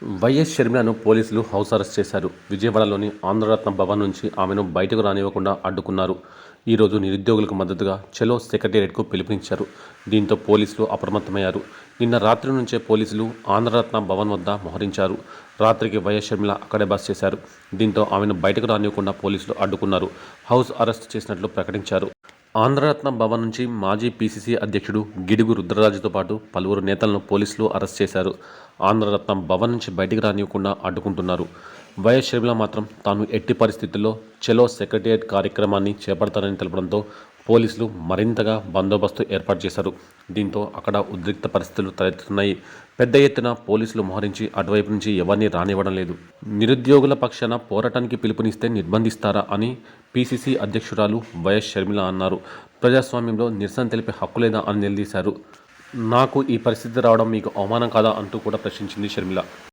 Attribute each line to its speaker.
Speaker 1: YS షర్మిలను పోలీసులు house arrest చేశారు. విజయవాడలోని ఆంధ్రరత్న భవన్ నుంచి ఆమెను బయటకు రానివ్వకుండా అడ్డుకున్నారు. ఈరోజు నిరుద్యోగులకు మద్దతుగా చలో సెక్రటేరియట్కు పిలుపునిచ్చారు. దీంతో పోలీసులు అప్రమత్తమయ్యారు. నిన్న రాత్రి నుంచే పోలీసులు ఆంధ్రరత్న భవన్ వద్ద మోహరించారు. రాత్రికి వైఎస్ షర్మిల అక్కడే బస చేశారు. దీంతో ఆమెను బయటకు రానివ్వకుండా పోలీసులు అడ్డుకున్నారు. హౌస్ అరెస్ట్ చేసినట్లు ప్రకటించారు. ఆంధ్రరత్న భవన్ నుంచి మాజీ పీసీసీ అధ్యక్షుడు గిడుగు రుద్రరాజుతో పాటు పలువురు నేతలను పోలీసులు అరెస్ట్ చేశారు. ఆంధ్రరత్న భవన్ నుంచి బయటికి రానివ్వకుండా అడ్డుకుంటున్నారు. వైఎస్ షర్మిల మాత్రం తాను ఎట్టి పరిస్థితుల్లో చలో సెక్రటేరియట్ కార్యక్రమాన్ని చేపడతారని తెలపడంతో పోలీసులు మరింతగా బందోబస్తు ఏర్పాటు చేశారు. దీంతో అక్కడ ఉద్రిక్త పరిస్థితులు తలెత్తుతున్నాయి. పెద్ద ఎత్తున పోలీసులు మోహరించి అటువైపు నుంచి ఎవరిని రానివ్వడం లేదు. నిరుద్యోగుల పక్షాన పోరాటానికి పిలుపునిస్తే నిర్బంధిస్తారా అని పీసీసీ అధ్యక్షురాలు వైఎస్ షర్మిల అన్నారు. ప్రజాస్వామ్యంలో నిరసన తెలిపే హక్కు లేదా అని నిలదీశారు. నాకు ఈ పరిస్థితి రావడం మీకు అవమానం కాదా అంటూ కూడా ప్రశ్నించింది షర్మిల.